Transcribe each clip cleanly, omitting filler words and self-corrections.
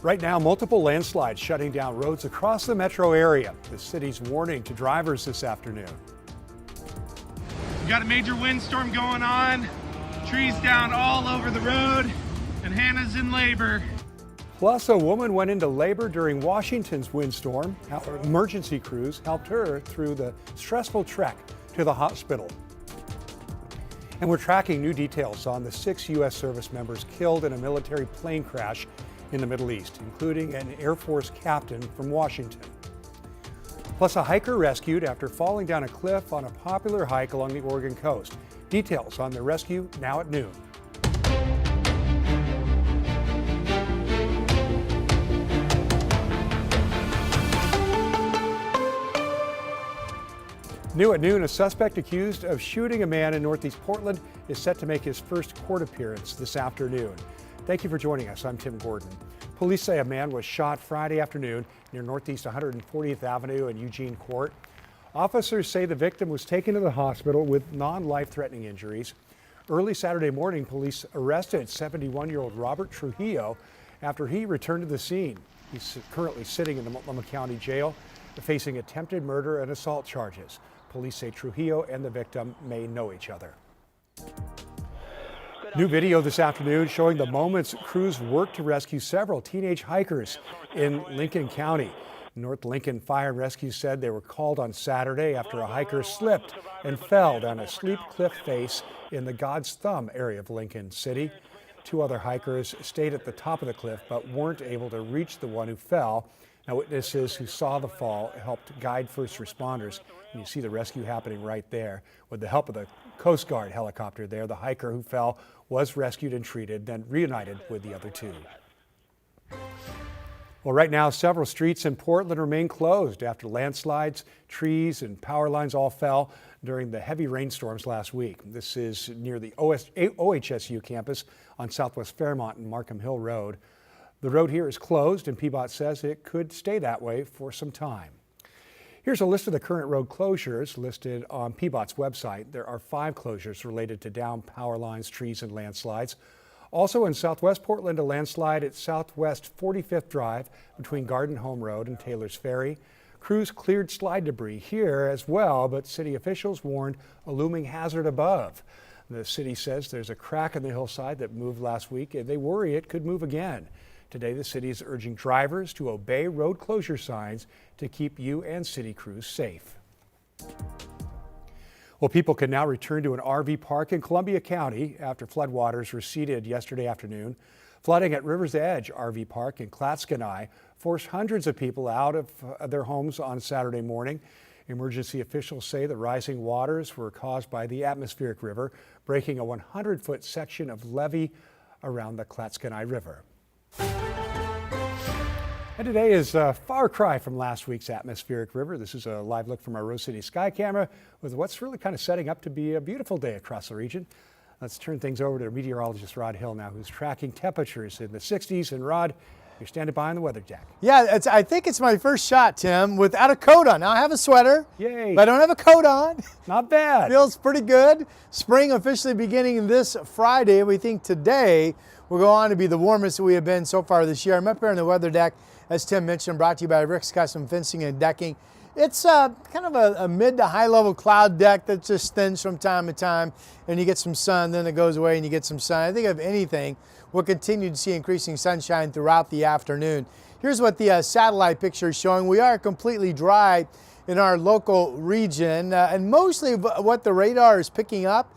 Right now, multiple landslides shutting down roads across the metro area. The city's warning to drivers this afternoon. We got a major windstorm going on, trees down all over the road, and Hannah's in labor. Plus, a woman went into labor during Washington's windstorm. Emergency crews helped her through the stressful trek to the hospital. And we're tracking new details on the 6 U.S. service members killed in a military plane crash in the Middle East, including an Air Force captain from Washington. Plus, a hiker rescued after falling down a cliff on a popular hike along the Oregon coast. Details on the rescue now at noon. New at noon, a suspect accused of shooting a man in Northeast Portland is set to make his first court appearance this afternoon. Thank you for joining us. I'm Tim Gordon. Police say a man was shot Friday afternoon near Northeast 140th Avenue and Eugene Court. Officers say the victim was taken to the hospital with non-life-threatening injuries. Early Saturday morning, police arrested 71-year-old Robert Trujillo after he returned to the scene. He's currently sitting in the Multnomah County Jail, facing attempted murder and assault charges. Police say Trujillo and the victim may know each other. New video this afternoon showing the moments crews worked to rescue several teenage hikers in Lincoln County. North Lincoln Fire and Rescue said they were called on Saturday after a hiker slipped and fell down a steep cliff face in the God's Thumb area of Lincoln City. 2 other hikers stayed at the top of the cliff but weren't able to reach the one who fell. Now, witnesses who saw the fall helped guide first responders. And you see the rescue happening right there. With the help of the Coast Guard helicopter there, the hiker who fell was rescued and treated, then reunited with the other 2. Well, right now, several streets in Portland remain closed after landslides, trees, and power lines all fell during the heavy rainstorms last week. This is near the OHSU campus on Southwest Fairmont and Markham Hill Road. The road here is closed, and PBOT says it could stay that way for some time. Here's a list of the current road closures listed on PBOT's website. There are 5 closures related to downed power lines, trees, and landslides. Also in Southwest Portland, a landslide at Southwest 45th Drive between Garden Home Road and Taylor's Ferry. Crews cleared slide debris here as well, but city officials warned a looming hazard above. The city says there's a crack in the hillside that moved last week, and they worry it could move again. Today, the city is urging drivers to obey road closure signs to keep you and city crews safe. Well, people can now return to an RV park in Columbia County after floodwaters receded yesterday afternoon. Flooding at River's Edge RV Park in Clatskanie forced hundreds of people out of their homes on Saturday morning. Emergency officials say the rising waters were caused by the atmospheric river, breaking a 100-foot section of levee around the Clatskanie River. And today is a far cry from last week's atmospheric river. This is a live look from our Rose City Sky Camera with what's really kind of setting up to be a beautiful day across the region. Let's turn things over to meteorologist Rod Hill now, who's tracking temperatures in the 60s. And Rod, you're standing by on the weather deck. Yeah, I think it's my first shot, Tim, without a coat on. Now I have a sweater, Yay. but I don't have a coat on. Not bad. Feels pretty good. Spring officially beginning this Friday. We think today will go on to be the warmest that we have been so far this year. I'm up here on the weather deck, as Tim mentioned, brought to you by Rick's Custom Fencing and Decking. It's kind of a mid to high level cloud deck that just thins from time to time, and you get some sun, then it goes away and you get some sun. I think if anything, we'll continue to see increasing sunshine throughout the afternoon. Here's what the satellite picture is showing. We are completely dry in our local region, and mostly what the radar is picking up,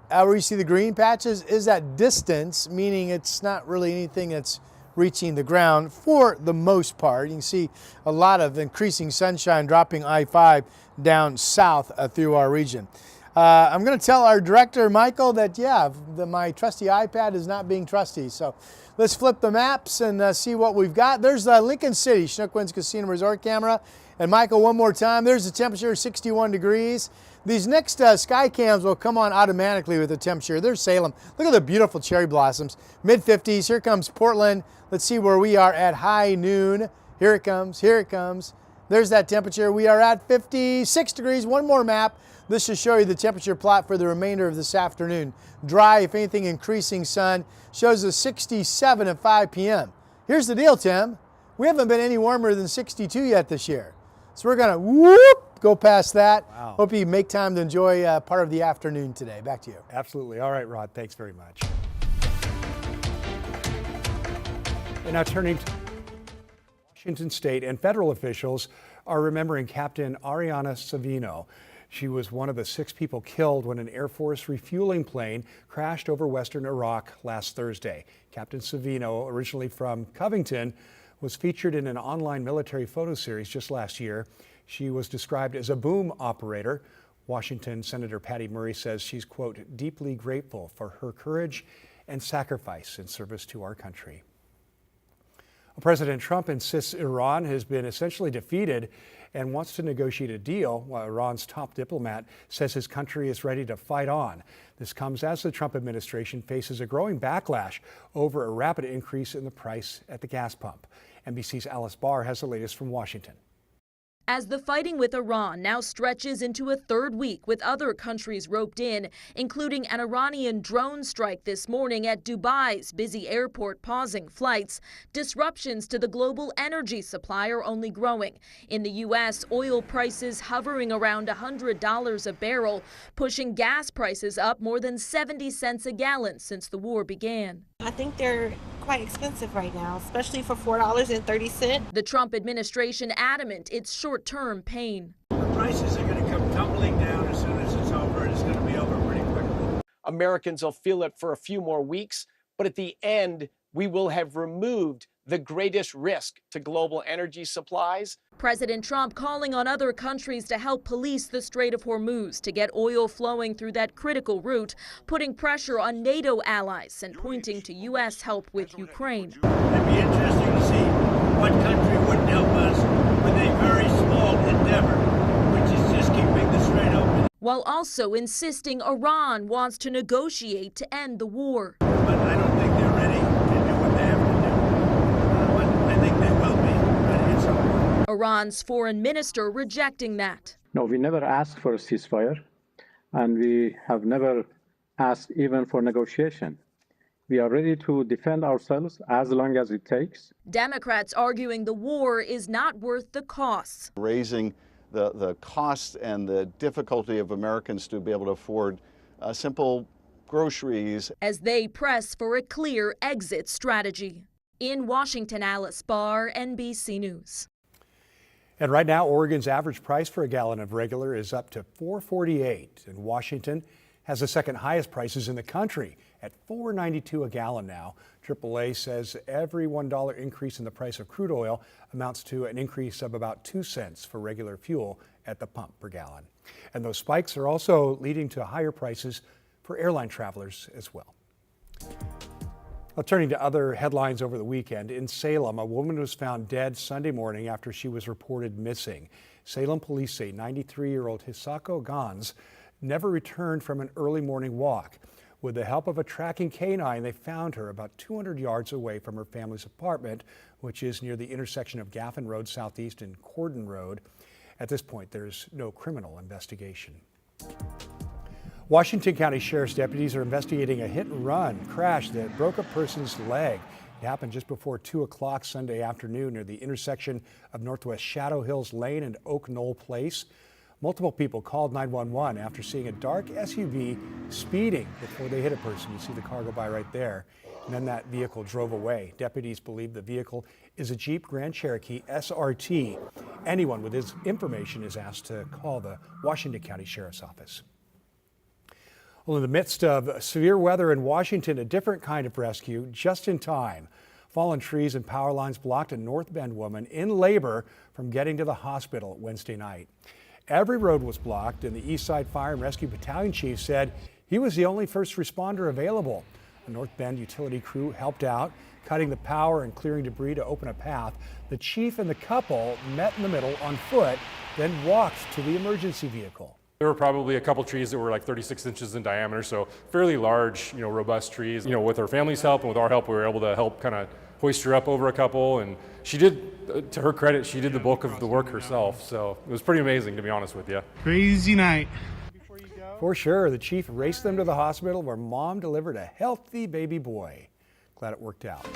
where you see the green patches, is that distance, meaning it's not really anything that's reaching the ground for the most part. You can see a lot of increasing sunshine dropping I-5 down south through our region. I'm going to tell our director, Michael, that my trusty iPad is not being trusty. So let's flip the maps and see what we've got. There's Lincoln City, Chinook Winds Casino Resort camera. And Michael, one more time, there's the temperature, 61 degrees. These next sky cams will come on automatically with the temperature. There's Salem. Look at the beautiful cherry blossoms. Mid-50s. Here comes Portland. Let's see where we are at high noon. Here it comes. Here it comes. There's that temperature. We are at 56 degrees. One more map. This should show you the temperature plot for the remainder of this afternoon. Dry, if anything, increasing sun. Shows us 67 at 5 p.m. Here's the deal, Tim. We haven't been any warmer than 62 yet this year. So we're going to go past that. Wow. Hope you make time to enjoy part of the afternoon today. Back to you. Absolutely. All right, Rod, thanks very much. And now turning to Washington state and federal officials are remembering Captain Ariana Savino. She was one of the 6 people killed when an Air Force refueling plane crashed over western Iraq last Thursday. Captain Savino, originally from Covington, was featured in an online military photo series just last year. She was described as a boom operator. Washington Senator Patty Murray says she's, quote, deeply grateful for her courage and sacrifice in service to our country. President Trump insists Iran has been essentially defeated and wants to negotiate a deal, while Iran's top diplomat says his country is ready to fight on. This comes as the Trump administration faces a growing backlash over a rapid increase in the price at the gas pump. NBC's Alice Barr has the latest from Washington. As the fighting with Iran now stretches into a third week with other countries roped in, including an Iranian drone strike this morning at Dubai's busy airport pausing flights, disruptions to the global energy supply are only growing. In the U.S., oil prices hovering around $100 a barrel, pushing gas prices up more than 70 cents a gallon since the war began. I think they're quite expensive right now, especially for $4.30. The Trump administration adamant it's short-term pain. The prices are going to come tumbling down as soon as it's over, and it's going to be over pretty quickly. Americans will feel it for a few more weeks, but at the end, we will have removed the greatest risk to global energy supplies. President Trump calling on other countries to help police the Strait of Hormuz to get oil flowing through that critical route, putting pressure on NATO allies and pointing to U.S. help with Ukraine. It'd be interesting to see what country wouldn't help us with a very small endeavor, which is just keeping the strait open. While also insisting Iran wants to negotiate to end the war. But I don't think they're ready to do what they have to do. But I think they will be ready at some point. Iran's foreign minister rejecting that. No, we never asked for a ceasefire, and we have never asked even for negotiation. We are ready to defend ourselves as long as it takes. Democrats arguing the war is not worth the costs. Raising the cost and the difficulty of Americans to be able to afford simple groceries. As they press for a clear exit strategy. In Washington, Alice Barr, NBC News. And right now, Oregon's average price for a gallon of regular is up to $4.48, and Washington has the second highest prices in the country at $4.92 a gallon now. AAA says every $1 increase in the price of crude oil amounts to an increase of about 2 cents for regular fuel at the pump per gallon. And those spikes are also leading to higher prices for airline travelers as well. Well, turning to other headlines over the weekend, in Salem, a woman was found dead Sunday morning after she was reported missing. Salem police say 93-year-old Hisako Gans never returned from an early morning walk. With the help of a tracking canine, they found her about 200 yards away from her family's apartment, which is near the intersection of Gaffin Road Southeast and Cordon Road. At this point, there's no criminal investigation. Washington County Sheriff's deputies are investigating a hit-and-run crash that broke a person's leg. It happened just before 2 o'clock Sunday afternoon near the intersection of Northwest Shadow Hills Lane and Oak Knoll Place. Multiple people called 911 after seeing a dark SUV speeding before they hit a person. You see the car go by right there. And then that vehicle drove away. Deputies believe the vehicle is a Jeep Grand Cherokee SRT. Anyone with this information is asked to call the Washington County Sheriff's Office. Well, in the midst of severe weather in Washington, a different kind of rescue just in time. Fallen trees and power lines blocked a North Bend woman in labor from getting to the hospital Wednesday night. Every road was blocked, and the East Side Fire and Rescue Battalion chief said he was the only first responder available. A North Bend utility crew helped out, cutting the power and clearing debris to open a path. The chief and the couple met in the middle on foot, then walked to the emergency vehicle. There were probably a couple trees that were like 36 inches in diameter, so fairly large, robust trees. With her family's help and with our help, we were able to help kind of hoist her up over a couple, and she did, to her credit, she did the bulk of the work herself, so it was pretty amazing, to be honest with you. Crazy night. For sure, the chief raced them to the hospital where mom delivered a healthy baby boy. Glad it worked out.